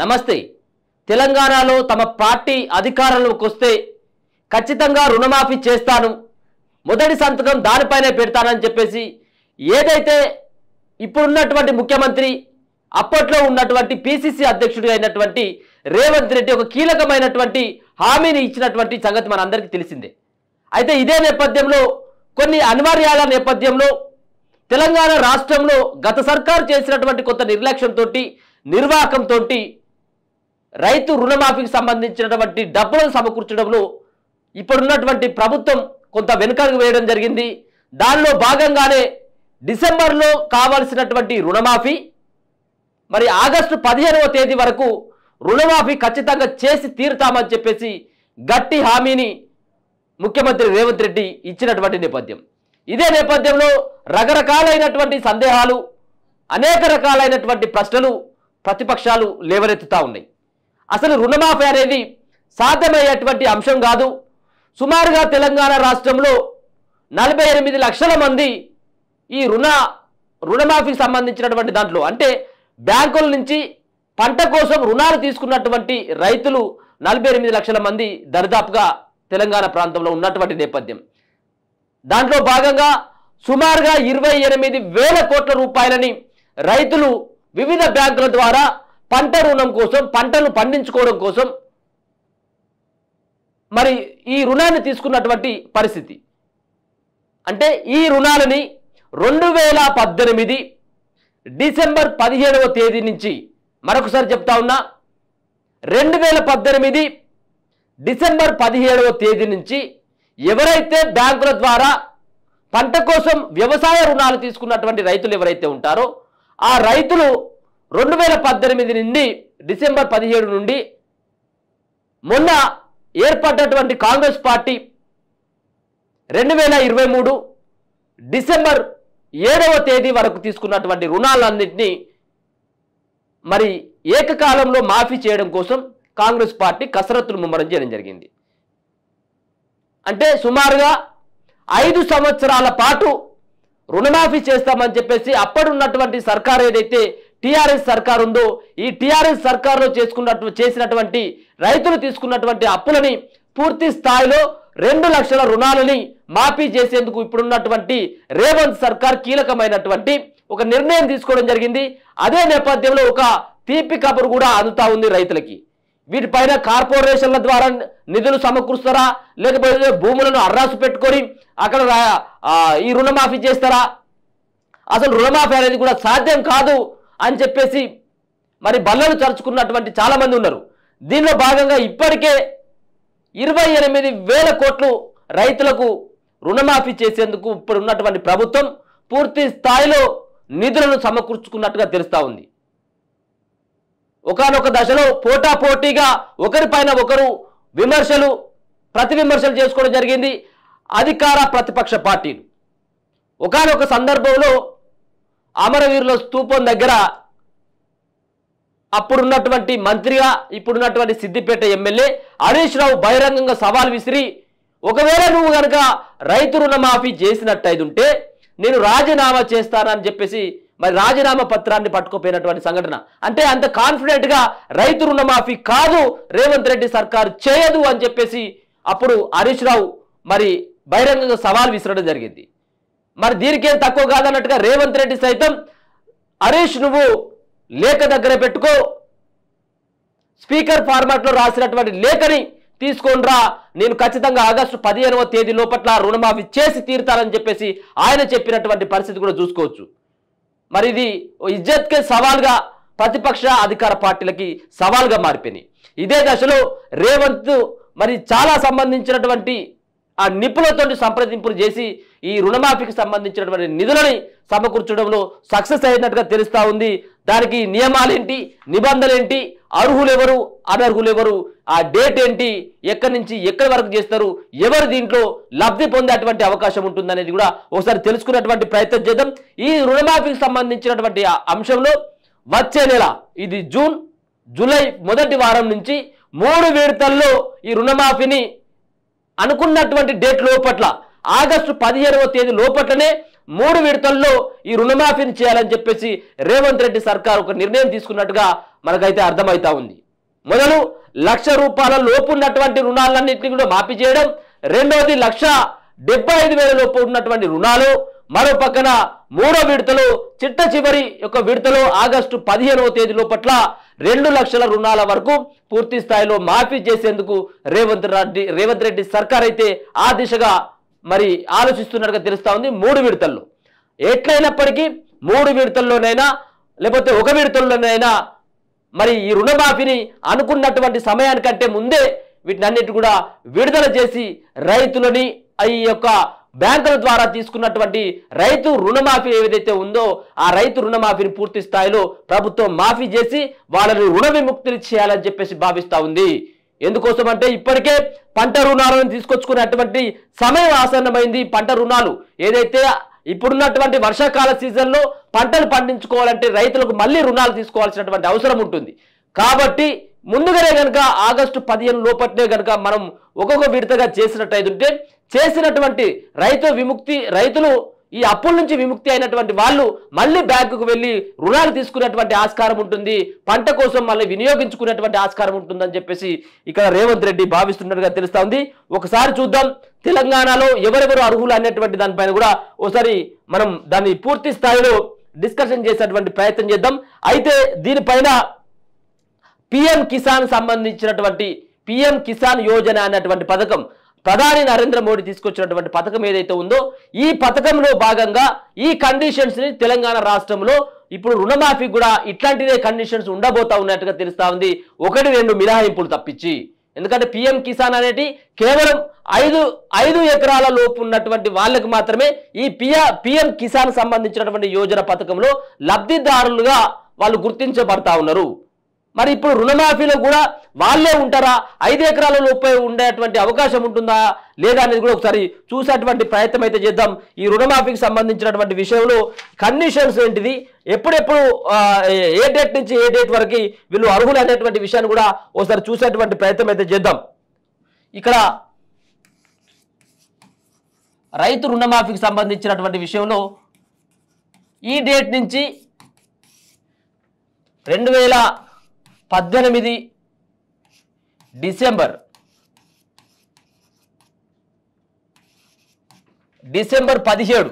నమస్తే. తెలంగాణలో తమ పార్టీ అధికారంలోకి వస్తే ఖచ్చితంగా రుణమాఫీ చేస్తాను, మొదటి సంతకం దానిపైనే పెడతానని చెప్పేసి ఏదైతే ఇప్పుడున్నటువంటి ముఖ్యమంత్రి అప్పట్లో ఉన్నటువంటి పిసిసి అధ్యక్షుడిగా అయినటువంటి రేవంత్ రెడ్డి ఒక కీలకమైనటువంటి హామీని ఇచ్చినటువంటి సంగతి మనందరికీ తెలిసిందే. అయితే ఇదే నేపథ్యంలో కొన్ని అనివార్యాల నేపథ్యంలో తెలంగాణ రాష్ట్రంలో గత సర్కారు చేసినటువంటి కొంత నిర్లక్ష్యంతో నిర్వాహకంతో రైతు రుణమాఫీకి సంబంధించినటువంటి డబ్బులను సమకూర్చడంలో ఇప్పుడున్నటువంటి ప్రభుత్వం కొంత వెనుకడుగు వేయడం జరిగింది. దానిలో భాగంగానే డిసెంబర్లో కావాల్సినటువంటి రుణమాఫీ మరి ఆగస్టు 15వ తేదీ వరకు రుణమాఫీ ఖచ్చితంగా చేసి తీరుతామని చెప్పేసి గట్టి హామీని ముఖ్యమంత్రి రేవంత్ రెడ్డి ఇచ్చినటువంటి నేపథ్యం. ఇదే నేపథ్యంలో రకరకాలైనటువంటి సందేహాలు, అనేక రకాలైనటువంటి ప్రశ్నలు ప్రతిపక్షాలు లేవనెత్తుతూ ఉన్నాయి. అసలు రుణమాఫీ అనేది సాధ్యమయ్యేటువంటి అంశం కాదు. సుమారుగా తెలంగాణ రాష్ట్రంలో 48 లక్షల మంది ఈ రుణమాఫీకి సంబంధించినటువంటి దాంట్లో అంటే బ్యాంకుల నుంచి పంట కోసం రుణాలు తీసుకున్నటువంటి రైతులు 48 లక్షల మంది దరిదాపుగా తెలంగాణ ప్రాంతంలో ఉన్నటువంటి నేపథ్యం. దాంట్లో భాగంగా సుమారుగా 28,000 కోట్ల రూపాయలని రైతులు వివిధ బ్యాంకుల ద్వారా పంట రుణం కోసం, పంటను పండించుకోవడం కోసం మరి ఈ రుణాన్ని తీసుకున్నటువంటి పరిస్థితి. అంటే ఈ రుణాలని 2018 డిసెంబర్ 17వ తేదీ నుంచి, మరొకసారి చెప్తా ఉన్నా, 2018 డిసెంబర్ 17వ తేదీ నుంచి ఎవరైతే బ్యాంకుల ద్వారా పంట కోసం వ్యవసాయ రుణాలు తీసుకున్నటువంటి రైతులు ఎవరైతే ఉంటారో ఆ రైతులు 2018 నుండి డిసెంబర్ 17 నుండి మొన్న ఏర్పడ్డటువంటి కాంగ్రెస్ పార్టీ 2023 డిసెంబర్ 7వ తేదీ వరకు తీసుకున్నటువంటి రుణాలన్నింటినీ మరి ఏకకాలంలో మాఫీ చేయడం కోసం కాంగ్రెస్ పార్టీ కసరత్తులు ముమ్మరం చేయడం జరిగింది. అంటే సుమారుగా 5 సంవత్సరాల పాటు రుణమాఫీ చేస్తామని చెప్పేసి అప్పుడున్నటువంటి సర్కార్ ఏదైతే టీఆర్ఎస్ సర్కార్ ఉందో ఈ టీఆర్ఎస్ సర్కార్లో చేసినటువంటి రైతులు తీసుకున్నటువంటి అప్పులని పూర్తి స్థాయిలో 2 లక్షల రుణాలని మాఫీ చేసేందుకు ఇప్పుడున్నటువంటి రేవంత్ సర్కార్ కీలకమైనటువంటి ఒక నిర్ణయం తీసుకోవడం జరిగింది. అదే నేపథ్యంలో ఒక తీపి కబురు కూడా అందుతా ఉంది రైతులకి. వీటిపైన కార్పొరేషన్ల ద్వారా నిధులు సమకూరుస్తారా, లేకపోతే భూములను అర్రాసు పెట్టుకొని అక్కడ ఈ రుణమాఫీ చేస్తారా, అసలు రుణమాఫీ అనేది కూడా సాధ్యం కాదు అని చెప్పేసి మరి బల్లలు చరుచుకున్నటువంటి చాలామంది ఉన్నారు. దీనిలో భాగంగా ఇప్పటికే 28,000 కోట్లు రైతులకు రుణమాఫీ చేసేందుకు ఇప్పుడు ఉన్నటువంటి ప్రభుత్వం పూర్తి స్థాయిలో నిధులను సమకూర్చుకున్నట్టుగా తెలుస్తూ ఉంది. ఒకానొక దశలో పోటాపోటీగా ఒకరిపైన ఒకరు ప్రతి విమర్శలు చేసుకోవడం జరిగింది అధికార ప్రతిపక్ష పార్టీలు. ఒకానొక సందర్భంలో అమరవీరుల స్తూపం దగ్గర అప్పుడున్నటువంటి మంత్రిగా ఇప్పుడున్నటువంటి సిద్దిపేట ఎమ్మెల్యే హరీష్ రావు బహిరంగంగా సవాల్ విసిరి, ఒకవేళ నువ్వు కనుక రైతు రుణమాఫీ చేసినట్టయితే నేను రాజీనామా చేస్తానని చెప్పేసి మరి రాజీనామా పత్రాన్ని పట్టుకుపోయినటువంటి సంఘటన. అంటే అంత కాన్ఫిడెంట్గా రైతు రుణమాఫీ కాదు రేవంత్ రెడ్డి సర్కారు చేయదు అని చెప్పేసి అప్పుడు హరీష్ రావు మరి బహిరంగంగా సవాల్ విసరడం జరిగింది. మరి దీనికేం తక్కువ కాదన్నట్టుగా రేవంత్ రెడ్డి సైతం, హరీష్ నువ్వు లేఖ దగ్గర పెట్టుకో, స్పీకర్ ఫార్మాట్లో రాసినటువంటి లేఖని తీసుకొని రా, నేను ఖచ్చితంగా ఆగస్టు 15వ తేదీ లోపట్ల రుణమాఫీ చేసి తీరుతానని చెప్పేసి ఆయన చెప్పినటువంటి పరిస్థితి కూడా చూసుకోవచ్చు. మరి ఇది ఇజ్జత్కే సవాల్గా ప్రతిపక్ష అధికార పార్టీలకి సవాల్గా మారిపోయినాయి. ఇదే దశలో రేవంత్ మరి చాలా సంబంధించినటువంటి ఆ నిపుణులతో సంప్రదింపులు చేసి ఈ రుణమాఫీకి సంబంధించినటువంటి నిధులని సమకూర్చడంలో సక్సెస్ అయినట్టుగా తెలుస్తూ ఉంది. దానికి నియమాలేంటి, నిబంధనలేంటి, అర్హులెవరు, అనర్హులెవరు, ఆ డేట్ ఏంటి, ఎక్కడి నుంచి ఎక్కడి వరకు చేస్తారు, ఎవరు దీంట్లో లబ్ధి పొందేటువంటి అవకాశం ఉంటుందనేది కూడా ఒకసారి తెలుసుకున్నటువంటి ప్రయత్నం చేద్దాం. ఈ రుణమాఫీకి సంబంధించినటువంటి అంశంలో వచ్చే నెల, ఇది జూన్ జూలై మొదటి వారం నుంచి 3 విడతల్లో ఈ రుణమాఫీని అనుకున్నటువంటి డేట్ లోపట్ల ఆగస్టు 15వ తేదీ లోపట్లనే 3 విడతల్లో ఈ రుణమాఫీని చేయాలని చెప్పేసి రేవంత్ రెడ్డి సర్కార్ ఒక నిర్ణయం తీసుకున్నట్టుగా మనకైతే అర్థమవుతా ఉంది. మొదలు ₹1,00,000 లోపు ఉన్నటువంటి రుణాలన్నింటినీ కూడా మాఫీ చేయడం, రెండోది 1,75,000 లోపు ఉన్నటువంటి రుణాలు, మరో పక్కన 3వ విడతలో చిట్ట చివరి యొక్క విడతలో ఆగస్టు 15వ తేదీ లోపట్ల 2 లక్షల రుణాల వరకు పూర్తి స్థాయిలో మాఫీ చేసేందుకు రేవంత్ రెడ్డి సర్కార్ అయితే ఆ దిశగా మరి ఆలోచిస్తున్నట్టుగా తెలుస్తా ఉంది. 3 విడతల్లో ఎట్లయినప్పటికీ 3 విడతల్లోనైనా లేకపోతే 1 విడతల్లోనైనా మరి ఈ రుణమాఫీని అనుకున్నటువంటి సమయానికంటే ముందే వీటినన్నిటి కూడా విడుదల చేసి రైతులని ఈ యొక్క బ్యాంకుల ద్వారా తీసుకున్నటువంటి రైతు రుణమాఫీ ఏదైతే ఉందో ఆ రైతు రుణమాఫీని పూర్తి స్థాయిలో ప్రభుత్వం మాఫీ చేసి వాళ్ళని రుణ విముక్తులు చేయాలని చెప్పేసి భావిస్తా ఉంది. ఎందుకోసం అంటే ఇప్పటికే పంట రుణాలను తీసుకొచ్చుకున్నటువంటి సమయం ఆసన్నమైంది. పంట రుణాలు ఏదైతే ఇప్పుడున్నటువంటి వర్షాకాల సీజన్లో పంటలు పండించుకోవాలంటే రైతులకు మళ్ళీ రుణాలు తీసుకోవాల్సినటువంటి అవసరం ఉంటుంది. కాబట్టి ముందుగానే కనుక ఆగస్టు 15 లోపట్నే కనుక మనం ఒక్కొక్క విడతగా చేసినట్టయితే చేసినటువంటి రైతులు ఈ అప్పుల నుంచి విముక్తి అయినటువంటి వాళ్ళు మళ్ళీ బ్యాంకుకు వెళ్ళి రుణాలు తీసుకునేటువంటి ఆస్కారం ఉంటుంది, పంట కోసం మళ్ళీ వినియోగించుకునేటువంటి ఆస్కారం ఉంటుందని చెప్పేసి ఇక్కడ రేవంత్ రెడ్డి భావిస్తున్నట్టుగా తెలుస్తా ఉంది. ఒకసారి చూద్దాం తెలంగాణలో ఎవరెవరు అర్హులు అనేటువంటి దానిపైన కూడా ఒకసారి మనం దాన్ని పూర్తి స్థాయిలో డిస్కషన్ చేసేటువంటి ప్రయత్నం చేద్దాం. అయితే దీనిపైన పిఎం కిసాన్ సంబంధించినటువంటి పిఎం కిసాన్ యోజన అనేటువంటి పథకం ప్రధాని నరేంద్ర మోడీ తీసుకొచ్చినటువంటి పథకం ఏదైతే ఉందో ఈ పథకంలో భాగంగా ఈ కండిషన్స్ ని తెలంగాణ రాష్ట్రంలో ఇప్పుడు రుణమాఫీ కూడా ఇట్లాంటిదే కండిషన్స్ ఉండబోతా ఉన్నట్టుగా తెలుస్తా ఉంది. 1-2 మినహాయింపులు తప్పించి. ఎందుకంటే పిఎం కిసాన్ అనేది కేవలం 5 ఎకరాల లోపు ఉన్నటువంటి వాళ్ళకి మాత్రమే ఈ పిఎం కిసాన్ సంబంధించినటువంటి యోజన పథకంలో లబ్ధిదారులుగా వాళ్ళు గుర్తించబడతా ఉన్నారు. మరి ఇప్పుడు రుణమాఫీలో కూడా వాళ్ళే ఉంటారా, 5 ఎకరాల లోపే ఉండేటువంటి అవకాశం ఉంటుందా లేదా అనేది కూడా ఒకసారి చూసేటువంటి ప్రయత్నం అయితే చేద్దాం. ఈ రుణమాఫీకి సంబంధించినటువంటి విషయంలో కండిషన్స్ ఏంటిది, ఎప్పుడెప్పుడు ఏ డేట్ నుంచి ఏ డేట్ వరకు వీళ్ళు అర్హులు అనేటువంటి విషయాన్ని కూడా ఒకసారి చూసేటువంటి ప్రయత్నం అయితే చేద్దాం. ఇక్కడ రైతు రుణమాఫీకి సంబంధించినటువంటి విషయంలో ఈ డేట్ నుంచి 2018 డిసెంబర్ 17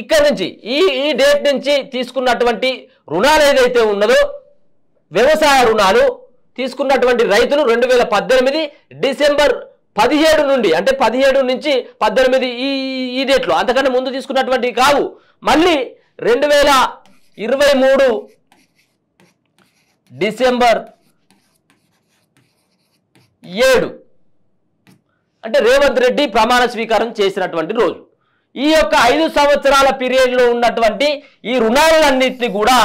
ఇక్కడ నుంచి ఈ డేట్ నుంచి తీసుకున్నటువంటి రుణాలు ఏదైతే ఉన్నదో వ్యవసాయ రుణాలు తీసుకున్నటువంటి రైతులు 2018 డిసెంబర్ 17 నుండి అంటే 17 నుంచి 18 ఈ డేట్లో అంతకన్నా ముందు తీసుకున్నటువంటి కావు. మళ్ళీ 2023 డిసెంబర్ 7 అంటే రేవంత్ రెడ్డి ప్రమాణ స్వీకారం చేసినటువంటి రోజు. ఈ యొక్క 5 సంవత్సరాల పీరియడ్లో ఉన్నటువంటి ఈ రుణాలన్నింటినీ కూడా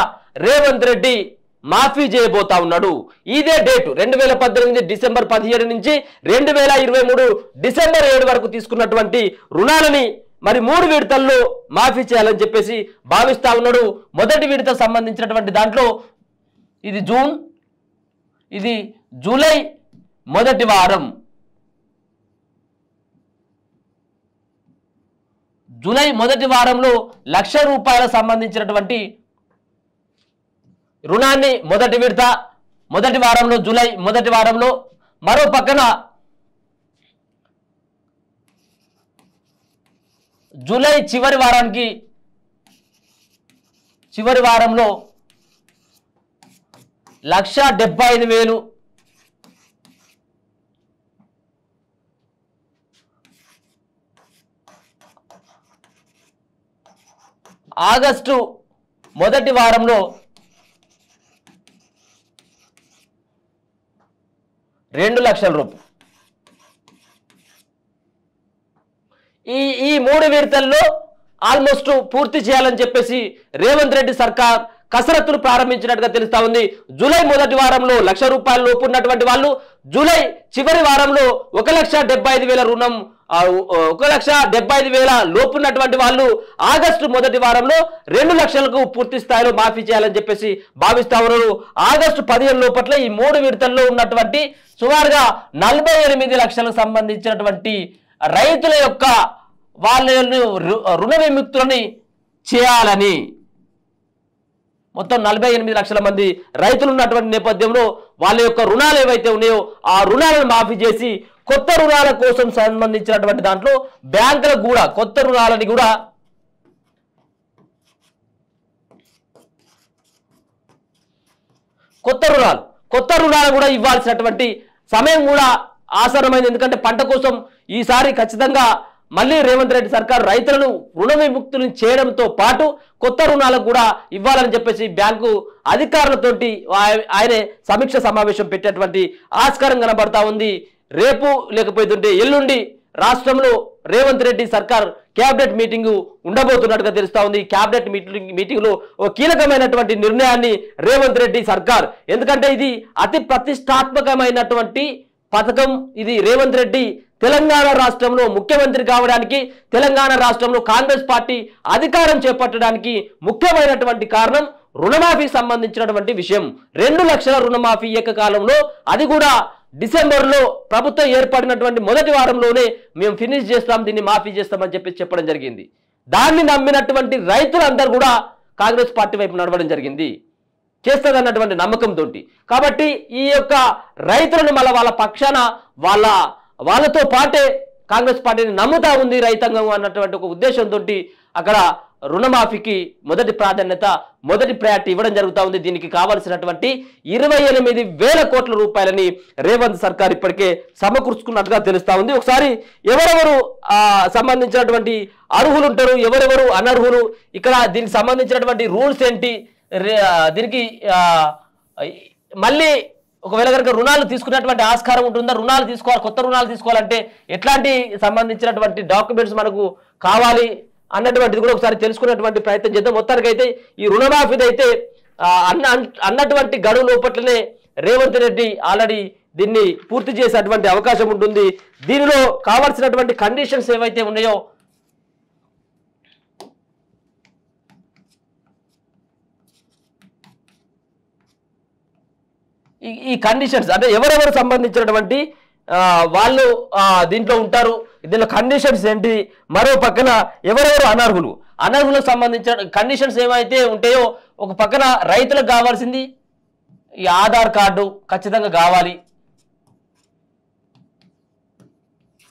రేవంత్ రెడ్డి మాఫీ చేయబోతా ఉన్నాడు. ఇదే డేటు 2018 డిసెంబర్ 17 నుంచి 2023 డిసెంబర్ 7 వరకు తీసుకున్నటువంటి రుణాలని మరి 3 విడతల్లో మాఫీ చేయాలని చెప్పేసి భావిస్తా ఉన్నాడు. మొదటి విడత సంబంధించినటువంటి దాంట్లో ఇది జూన్, ఇది జూలై మొదటి వారం. జూలై మొదటి వారంలో ₹1,00,000 సంబంధించినటువంటి రుణాన్ని మొదటి విడత మొదటి వారంలో జూలై మొదటి వారంలో, మరో పక్కన జూలై చివరి వారంలో 1,75,000 ఆగస్టు మొదటి వారంలో 2 లక్షల రూపాయలు. ఈ 3 విడతల్లో ఆల్మోస్ట్ పూర్తి చేయాలని చెప్పేసి రేవంత్ రెడ్డి సర్కార్ కసరత్తులు ప్రారంభించినట్టుగా తెలుస్తా ఉంది. జూలై మొదటి వారంలో ₹1,00,000 లోపు ఉన్నటువంటి వాళ్ళు జూలై చివరి వారంలో 1,75,000 రుణం 1,75,000 లోపు ఉన్నటువంటి వాళ్ళు ఆగస్టు మొదటి వారంలో 2 లక్షలకు పూర్తి స్థాయిలో మాఫీ చేయాలని చెప్పేసి భావిస్తా ఉన్నారు. ఆగస్టు 15 లోపట్ల ఈ 3 విడతల్లో ఉన్నటువంటి సుమారుగా 48 లక్షలకు సంబంధించినటువంటి రైతుల యొక్క వాళ్ళను రుణ విముక్తులని చేయాలని మొత్తం 48 లక్షల మంది రైతులు ఉన్నటువంటి నేపథ్యంలో వాళ్ళ యొక్క రుణాలు ఏవైతే ఉన్నాయో ఆ రుణాలను మాఫీ చేసి కొత్త రుణాల కోసం సంబంధించినటువంటి దాంట్లో బ్యాంకులకు కూడా కొత్త రుణాలని కూడా కొత్త రుణాలు కూడా ఇవ్వాల్సినటువంటి సమయం కూడా ఆసన్నమైంది. ఎందుకంటే పంట కోసం ఈసారి ఖచ్చితంగా మళ్ళీ రేవంత్ రెడ్డి సర్కార్ రైతులను రుణ విముక్తులను చేయడంతో పాటు కొత్త రుణాలకు కూడా ఇవ్వాలని చెప్పేసి బ్యాంకు అధికారులతోటి ఆయనే సమీక్ష సమావేశం పెట్టేటువంటి ఆస్కారం కనబడతా ఉంది. రేపు లేకపోతుంటే ఎల్లుండి రాష్ట్రంలో రేవంత్ రెడ్డి సర్కార్ క్యాబినెట్ మీటింగ్ ఉండబోతున్నట్టుగా తెలుస్తా ఉంది. క్యాబినెట్ మీటింగ్ లో ఒక కీలకమైనటువంటి నిర్ణయాన్ని రేవంత్ రెడ్డి సర్కార్, ఎందుకంటే ఇది అతి ప్రతిష్టాత్మకమైనటువంటి పథకం. ఇది రేవంత్ రెడ్డి తెలంగాణ రాష్ట్రంలో ముఖ్యమంత్రి కావడానికి, తెలంగాణ రాష్ట్రంలో కాంగ్రెస్ పార్టీ అధికారం చేపట్టడానికి ముఖ్యమైనటువంటి కారణం రుణమాఫీకి సంబంధించినటువంటి విషయం. 2 లక్షల రుణమాఫీ ఏకకాలంలో, అది కూడా డిసెంబర్లో ప్రభుత్వం ఏర్పడినటువంటి మొదటి వారంలోనే మేము ఫినిష్ చేస్తాం, దీన్ని మాఫీ చేస్తామని చెప్పడం జరిగింది. దాన్ని నమ్మినటువంటి రైతులందరూ కూడా కాంగ్రెస్ పార్టీ వైపు నడవడం జరిగింది, చేస్తుందన్నటువంటి నమ్మకంతో. కాబట్టి ఈ యొక్క రైతులను మళ్ళీ వాళ్ళ పక్షాన వాళ్ళతో పాటే కాంగ్రెస్ పార్టీని నమ్ముతా ఉంది రైతాంగం అన్నటువంటి ఒక ఉద్దేశంతో అక్కడ రుణమాఫీకి మొదటి ప్రాధాన్యత, మొదటి ప్రయారిటీ ఇవ్వడం జరుగుతూ ఉంది. దీనికి కావాల్సినటువంటి 28,000 కోట్ల రూపాయలని రేవంత్ సర్కార్ ఇప్పటికే సమకూర్చుకున్నట్టుగా తెలుస్తా ఉంది. ఒకసారి ఎవరెవరు సంబంధించినటువంటి అర్హులు ఉంటారు, ఎవరెవరు అనర్హులు, ఇక్కడ దీనికి సంబంధించినటువంటి రూల్స్ ఏంటి, దీనికి మళ్ళీ ఒకవేళ కనుక రుణాలు తీసుకున్నటువంటి ఆస్కారం ఉంటుందా, రుణాలు తీసుకోవాలి, కొత్త రుణాలు తీసుకోవాలంటే ఎట్లాంటి సంబంధించినటువంటి డాక్యుమెంట్స్ మనకు కావాలి అన్నటువంటిది కూడా ఒకసారి తెలుసుకున్నటువంటి ప్రయత్నం చేద్దాం. మొత్తానికైతే ఈ రుణమాఫీది అయితే అన్నటువంటి గడువు లోపట్లనే రేవంత్ రెడ్డి ఆల్రెడీ దీన్ని పూర్తి చేసేటువంటి అవకాశం ఉంటుంది. దీనిలో కావాల్సినటువంటి కండిషన్స్ ఏవైతే ఉన్నాయో ఈ కండిషన్స్ అంటే ఎవరెవరు సంబంధించినటువంటి వాళ్ళు దీంట్లో ఉంటారు, దీనిలో కండిషన్స్ ఏంటి, మరో పక్కన ఎవరెవరు అనర్హులకు సంబంధించిన కండిషన్స్ ఏమైతే ఉంటాయో, ఒక పక్కన రైతులకు కావాల్సింది ఈ ఆధార్ కార్డు ఖచ్చితంగా కావాలి,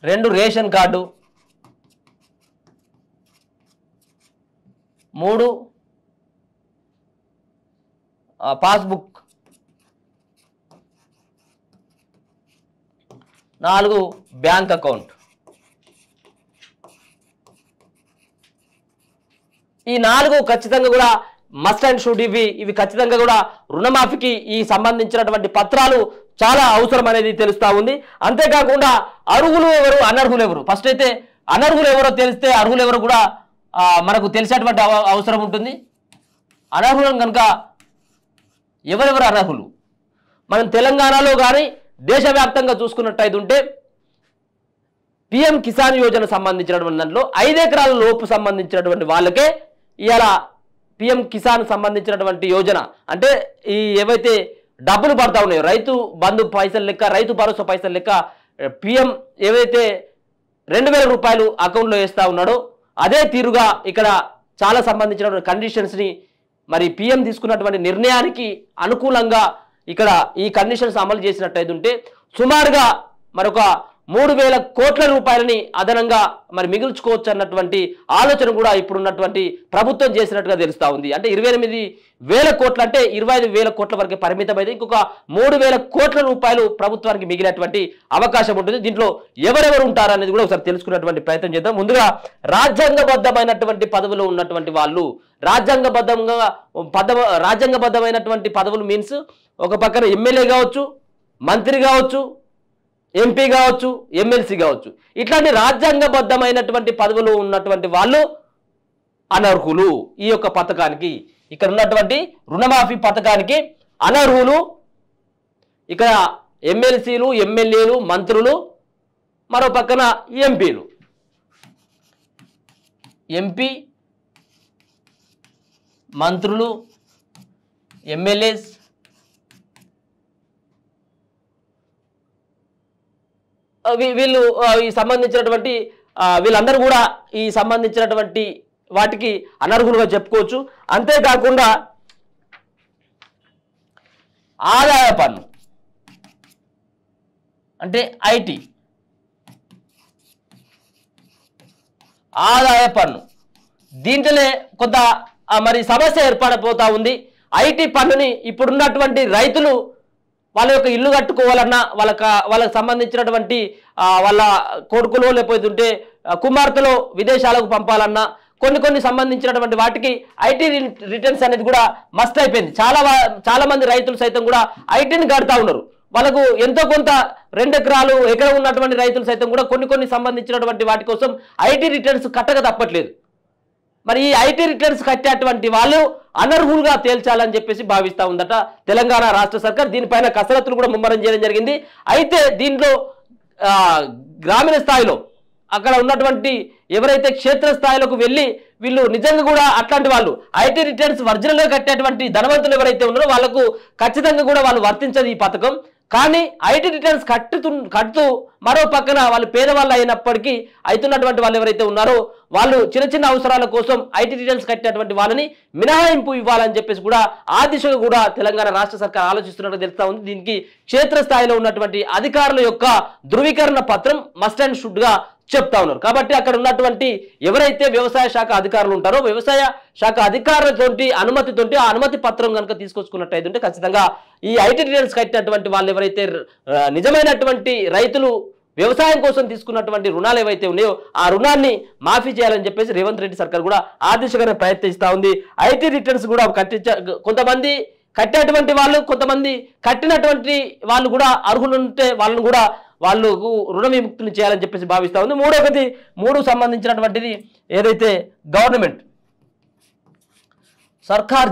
2 ration card, 3 passbook, 4 bank account. ఈ 4 ఖచ్చితంగా కూడా మస్ట్ అండ్ షుడ్. ఇవి ఖచ్చితంగా కూడా రుణమాఫీకి ఈ సంబంధించినటువంటి పత్రాలు చాలా అవసరం అనేది తెలుస్తా ఉంది. అంతేకాకుండా అర్హులు ఎవరు, అనర్హులు ఎవరు, ఫస్ట్ అయితే అనర్హులు ఎవరో తెలిస్తే అర్హులు ఎవరు కూడా మనకు తెలిసేటువంటి అవసరం ఉంటుంది. అనర్హులను కనుక ఎవరెవరు అనర్హులు, మనం తెలంగాణలో కానీ దేశవ్యాప్తంగా చూసుకున్నట్టయితే ఉంటే పిఎం కిసాన్ యోజన సంబంధించినటువంటి దాంట్లో 5 ఎకరాల లోపు సంబంధించినటువంటి వాళ్ళకే ఇవాళ పిఎం కిసాన్ సంబంధించినటువంటి యోజన అంటే ఈ ఏవైతే డబ్బులు పడతా ఉన్నాయో రైతు బంధు పైసలు లెక్క, రైతు భరోసా పైసలు లెక్క పిఎం ఏవైతే 2,000 రూపాయలు అకౌంట్లో వేస్తూ ఉన్నాడో అదే తీరుగా ఇక్కడ చాలా సంబంధించినటువంటి కండిషన్స్ని మరి పిఎం తీసుకున్నటువంటి నిర్ణయానికి అనుకూలంగా ఇక్కడ ఈ కండిషన్స్ అమలు చేసినట్టయితే ఉంటే సుమారుగా మరొక 3,000 కోట్ల రూపాయలని అదనంగా మరి మిగుల్చుకోవచ్చు అన్నటువంటి ఆలోచన కూడా ఇప్పుడున్నటువంటి ప్రభుత్వం చేసినట్టుగా తెలుస్తూ ఉంది. అంటే 28,000 కోట్లు అంటే 25,000 కోట్ల వరకు పరిమితమైతే ఇంకొక 3,000 కోట్ల రూపాయలు ప్రభుత్వానికి మిగిలినటువంటి అవకాశం ఉంటుంది. దీంట్లో ఎవరెవరు ఉంటారు అనేది కూడా ఒకసారి తెలుసుకున్నటువంటి ప్రయత్నం చేద్దాం. ముందుగా రాజ్యాంగబద్ధమైనటువంటి పదవులు ఉన్నటువంటి వాళ్ళు, రాజ్యాంగబద్ధమైనటువంటి పదవులు మీన్స్ ఒక పక్కన ఎమ్మెల్యే కావచ్చు, మంత్రి కావచ్చు, ఎంపీ కావచ్చు, ఎమ్మెల్సీ కావచ్చు, ఇట్లాంటి రాజ్యాంగబద్ధమైనటువంటి పదవులు ఉన్నటువంటి వాళ్ళు అనర్హులు. ఈ యొక్క పథకానికి ఇక్కడ ఉన్నటువంటి రుణమాఫీ పథకానికి అనర్హులు ఇక్కడ ఎమ్మెల్సీలు, ఎమ్మెల్యేలు, మంత్రులు, మరో పక్కన ఎంపీలు, ఎంపీ, మంత్రులు, ఎమ్మెల్యేస్, వీళ్ళు ఈ సంబంధించినటువంటి వీళ్ళందరూ కూడా ఈ సంబంధించినటువంటి వాటికి అనర్హులుగా చెప్పుకోవచ్చు. అంతేకాకుండా ఆదాయ పన్ను అంటే ఐటీ ఆదాయ పన్ను దీంట్లోనే కొంత మరి సమస్య ఏర్పడబోతా ఉంది. ఐటీ పన్నుని ఇప్పుడున్నటువంటి రైతులు వాళ్ళ యొక్క ఇల్లు కట్టుకోవాలన్నా వాళ్ళకి సంబంధించినటువంటి వాళ్ళ కొడుకులో లేకపోతుంటే కుమార్తెలో విదేశాలకు పంపాలన్నా కొన్ని సంబంధించినటువంటి వాటికి ఐటీ రిటర్న్స్ అనేది కూడా మస్ట్ అయిపోయింది. చాలా మంది రైతులు సైతం కూడా ఐటీని కడతా ఉన్నారు. వాళ్ళకు ఎంతో కొంత 2 ఎకరాలు ఎకరం ఉన్నటువంటి రైతులు సైతం కూడా కొన్ని సంబంధించినటువంటి వాటి కోసం ఐటీ రిటర్న్స్ కట్టక తప్పట్లేదు. మరి ఈ ఐటీ రిటర్న్స్ కట్టేటువంటి వాళ్ళు అనర్హులుగా తేల్చాలని చెప్పేసి భావిస్తూ ఉందట తెలంగాణ రాష్ట్ర సర్కార్. దీనిపైన కసరత్తులు కూడా ముమ్మరం చేయడం జరిగింది. అయితే దీంట్లో గ్రామీణ స్థాయిలో అక్కడ ఉన్నటువంటి ఎవరైతే క్షేత్రస్థాయిలోకి వెళ్ళి వీళ్ళు నిజంగా కూడా అట్లాంటి వాళ్ళు ఐటీ రిటర్న్స్ ఒరిజినల్గా కట్టేటువంటి ధనవంతులు ఎవరైతే ఉన్నారో వాళ్ళకు ఖచ్చితంగా కూడా వాళ్ళు వర్తించదు ఈ పథకం. కానీ ఐటీ రిటర్న్స్ కడుతూ మరో పక్కన వాళ్ళు పేదవాళ్ళు అయినప్పటికీ అవుతున్నటువంటి వాళ్ళు ఎవరైతే ఉన్నారో వాళ్ళు చిన్న అవసరాల కోసం ఐటీ రిటర్న్స్ కట్టినటువంటి వాళ్ళని మినహాయింపు ఇవ్వాలని చెప్పేసి కూడా ఆ దిశగా కూడా తెలంగాణ రాష్ట్ర సర్కార్ ఆలోచిస్తున్నట్టు తెలుస్తా ఉంది. దీనికి క్షేత్రస్థాయిలో ఉన్నటువంటి అధికారుల యొక్క ధృవీకరణ పత్రం మస్ట్ అండ్ షుడ్ గా చెప్తా ఉన్నారు. కాబట్టి అక్కడ ఉన్నటువంటి ఎవరైతే వ్యవసాయ శాఖ అధికారులు ఉంటారో వ్యవసాయ శాఖ అధికారులతోటి అనుమతితోటి ఆ అనుమతి పత్రం కనుక తీసుకొచ్చుకున్నట్టయితే ఖచ్చితంగా ఈ ఐటీ రిటర్న్స్ కట్టినటువంటి వాళ్ళు ఎవరైతే నిజమైనటువంటి రైతులు వ్యవసాయం కోసం తీసుకున్నటువంటి రుణాలు ఏవైతే ఉన్నాయో ఆ రుణాన్ని మాఫీ చేయాలని చెప్పేసి రేవంత్ రెడ్డి సర్కార్ కూడా ఆ దిశగానే ప్రయత్నిస్తూ ఉంది. ఐటీ రిటర్న్స్ కూడా కొంతమంది కట్టేటువంటి వాళ్ళు కొంతమంది కట్టినటువంటి వాళ్ళు కూడా అర్హులు ఉంటే వాళ్ళను కూడా వాళ్ళకు రుణ విముక్తిని చేయాలని చెప్పేసి భావిస్తూ ఉంది. మూడు సంబంధించినటువంటిది ఏదైతే గవర్నమెంట్ సర్కార్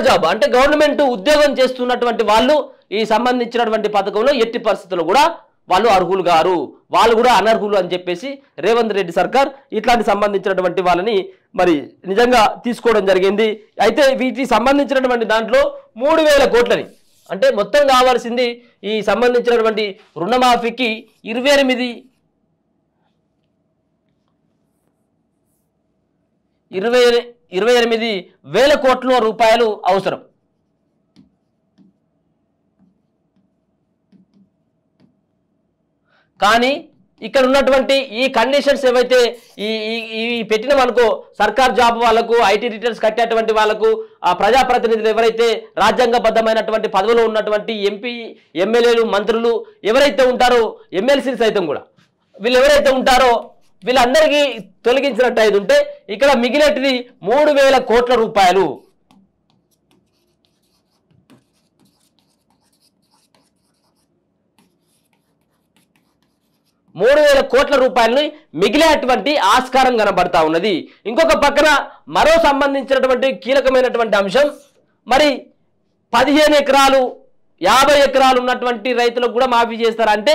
జాబ్ అంటే గవర్నమెంట్ ఉద్యోగం చేస్తున్నటువంటి వాళ్ళు ఈ సంబంధించినటువంటి పథకంలో ఎట్టి పరిస్థితుల్లో కూడా వాళ్ళు అర్హులు గారు, వాళ్ళు కూడా అనర్హులు అని చెప్పేసి రేవంత్ రెడ్డి సర్కార్ ఇట్లాంటి సంబంధించినటువంటి వాళ్ళని మరి నిజంగా తీసుకోవడం జరిగింది. అయితే వీటికి సంబంధించినటువంటి దాంట్లో 3,000 కోట్లని అంటే మొత్తం కావాల్సింది ఈ సంబంధించినటువంటి రుణమాఫీకి 28,000 కోట్ల రూపాయలు అవసరం. కానీ ఇక్కడ ఉన్నటువంటి ఈ కండిషన్స్ ఏవైతే ఈ పెట్టినమనుకో సర్కార్ జాబ్ వాళ్ళకు ఐటీ రిటర్న్స్ కట్టేటువంటి వాళ్ళకు ఆ ప్రజాప్రతినిధులు ఎవరైతే రాజ్యాంగబద్ధమైనటువంటి పదవిలో ఉన్నటువంటి ఎంపీ ఎమ్మెల్యేలు మంత్రులు ఎవరైతే ఉంటారో ఎమ్మెల్సీలు సైతం కూడా వీళ్ళు ఎవరైతే ఉంటారో వీళ్ళందరికీ తొలగించినట్టు అయితే ఉంటే ఇక్కడ మిగిలేటిది 3,000 కోట్ల రూపాయలు. 3,000 కోట్ల రూపాయలని మిగిలేటువంటి ఆస్కారం కనబడతా ఉన్నది. ఇంకొక పక్కన మరో సంబంధించినటువంటి కీలకమైనటువంటి అంశం మరి 15 ఎకరాలు 50 ఎకరాలు ఉన్నటువంటి రైతులకు కూడా మాఫీ చేస్తారంటే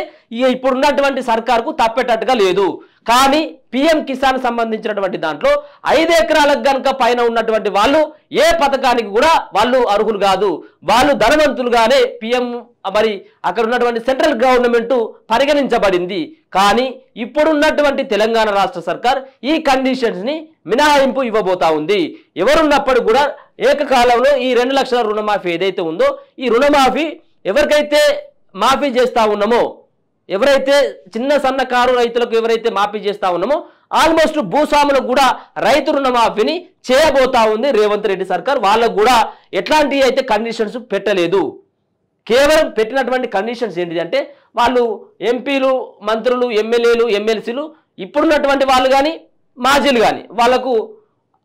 ఇప్పుడున్నటువంటి సర్కార్కు తప్పేటట్టుగా లేదు. కానీ పిఎం కిసాన్ సంబంధించినటువంటి దాంట్లో 5 ఎకరాలకు గనుక పైన ఉన్నటువంటి వాళ్ళు ఏ పథకానికి కూడా వాళ్ళు అర్హులు కాదు, వాళ్ళు ధనవంతులుగానే పిఎం మరి అక్కడ ఉన్నటువంటి సెంట్రల్ గవర్నమెంట్ పరిగణించబడింది. కానీ ఇప్పుడున్నటువంటి తెలంగాణ రాష్ట్ర సర్కార్ ఈ కండిషన్స్ ని మినహాయింపు ఇవ్వబోతా ఉంది. ఎవరున్నప్పుడు కూడా ఏకకాలంలో ఈ 2 లక్షల రుణమాఫీ ఏదైతే ఉందో ఈ రుణమాఫీ ఎవరికైతే మాఫీ చేస్తా ఉన్నామో ఎవరైతే చిన్న సన్నకారు రైతులకు ఎవరైతే మాఫీ చేస్తా ఉన్నామో ఆల్మోస్ట్ భూస్వాములకు కూడా రైతు రుణమాఫీని చేయబోతా ఉంది రేవంత్ రెడ్డి సర్కార్. వాళ్ళకు కూడా ఎట్లాంటి అయితే కండిషన్స్ పెట్టలేదు. కేవలం పెట్టినటువంటి కండిషన్స్ ఏంటిది అంటే వాళ్ళు ఎంపీలు మంత్రులు ఎమ్మెల్యేలు ఎమ్మెల్సీలు ఇప్పుడున్నటువంటి వాళ్ళు కానీ మాజీలు కానీ వాళ్ళకు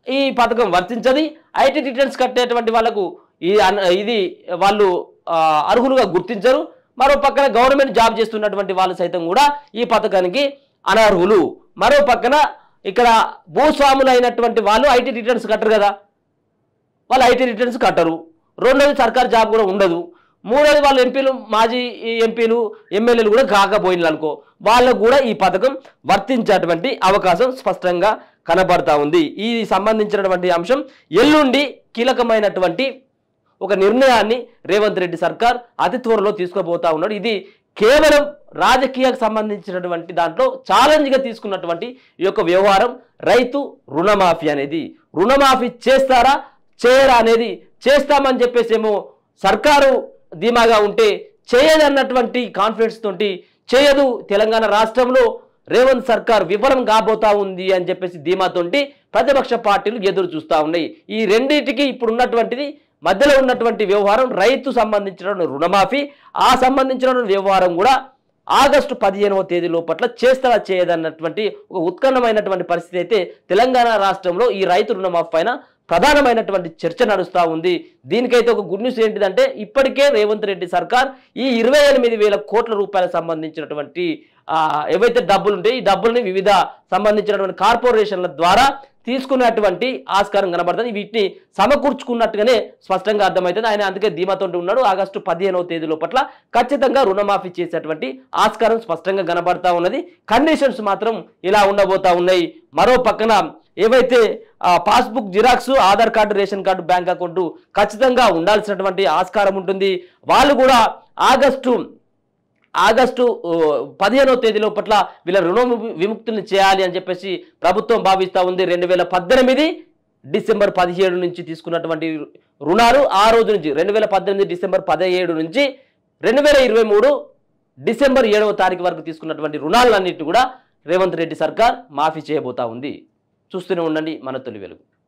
ఈ పథకం వర్తించది. ఐటీ రిటర్న్స్ కట్టేటువంటి వాళ్ళకు ఇది వాళ్ళు అర్హులుగా గుర్తించరు. మరో పక్కన గవర్నమెంట్ జాబ్ చేస్తున్నటువంటి వాళ్ళు సైతం కూడా ఈ పథకానికి అనర్హులు. మరో పక్కన ఇక్కడ భూస్వాములు అయినటువంటి వాళ్ళు ఐటీ రిటర్న్స్ కట్టరు కదా, వాళ్ళు ఐటీ రిటర్న్స్ కట్టరు. రెండోది సర్కార్ జాబ్ కూడా ఉండదు. మూడోది వాళ్ళు ఎంపీలు మాజీ ఎంపీలు ఎమ్మెల్యేలు కూడా కాకపోయినారు అనుకో వాళ్ళకు కూడా ఈ పథకం వర్తించేటువంటి అవకాశం స్పష్టంగా కనబడతా ఉంది. ఈ సంబంధించినటువంటి అంశం ఎల్లుండి కీలకమైనటువంటి ఒక నిర్ణయాన్ని రేవంత్ రెడ్డి సర్కార్ అతి త్వరలో తీసుకోబోతా ఉన్నాడు. ఇది కేవలం రాజకీయాలకు సంబంధించినటువంటి దాంట్లో ఛాలెంజ్గా తీసుకున్నటువంటి ఈ యొక్క వ్యవహారం రైతు రుణమాఫీ అనేది. రుణమాఫీ చేస్తారా చేయరా అనేది చేస్తామని చెప్పేసి ఏమో సర్కారు ధీమాగా ఉంటే చేయదన్నటువంటి కాన్ఫిడెన్స్ తోటి చేయదు. తెలంగాణ రాష్ట్రంలో రేవంత్ సర్కార్ విఫలం కాబోతా ఉంది అని చెప్పేసి ధీమాతోటి ప్రతిపక్ష పార్టీలు ఎదురు చూస్తూ ఉన్నాయి. ఈ రెండింటికి ఇప్పుడు ఉన్నటువంటిది మధ్యలో ఉన్నటువంటి వ్యవహారం రైతు సంబంధించిన రుణమాఫీ. ఆ సంబంధించిన వ్యవహారం కూడా ఆగస్టు 15వ తేదీ లోపట్ల చేస్తారా చేయదన్నటువంటి ఒక ఉత్కన్నమైనటువంటి పరిస్థితి అయితే తెలంగాణ రాష్ట్రంలో ఈ రైతు రుణమాఫీ పైన ప్రధానమైనటువంటి చర్చ నడుస్తూ ఉంది. దీనికైతే ఒక గుడ్ న్యూస్ ఏంటిదంటే ఇప్పటికే రేవంత్ రెడ్డి సర్కార్ ఈ 28,000 కోట్ల రూపాయలకు సంబంధించినటువంటి ఏవైతే డబ్బులు ఉంటాయి ఈ డబ్బుల్ని వివిధ సంబంధించినటువంటి కార్పొరేషన్ల ద్వారా తీసుకున్నటువంటి ఆస్కారం కనబడుతుంది. వీటిని సమకూర్చుకున్నట్టుగానే స్పష్టంగా అర్థమవుతుంది. ఆయన అందుకే ధీమాతో ఉన్నాడు. ఆగస్టు 15వ తేదీ లోపట్ల ఖచ్చితంగా రుణమాఫీ చేసేటువంటి ఆస్కారం స్పష్టంగా కనబడతా ఉన్నది. కండిషన్స్ మాత్రం ఇలా ఉండబోతా ఉన్నాయి. మరో పక్కన ఏవైతే passbook xerox, Aadhaar card, ration card, bank account ఖచ్చితంగా ఉండాల్సినటువంటి ఆస్కారం ఉంటుంది. వాళ్ళు కూడా ఆగస్టు 15వ తేదీ లోపట్ల వీళ్ళ రుణ విముక్తుల్ని చేయాలి అని చెప్పేసి ప్రభుత్వం భావిస్తూ ఉంది. 2018 డిసెంబర్ 17 నుంచి తీసుకున్నటువంటి రుణాలు ఆ రోజు నుంచి 2018 డిసెంబర్ 17 నుంచి 2023 డిసెంబర్ 7వ తారీఖు వరకు తీసుకున్నటువంటి రుణాలన్నింటినీ కూడా రేవంత్ రెడ్డి సర్కార్ మాఫీ చేయబోతా ఉంది. చూస్తూనే ఉండండి మన తొలి వెలుగు.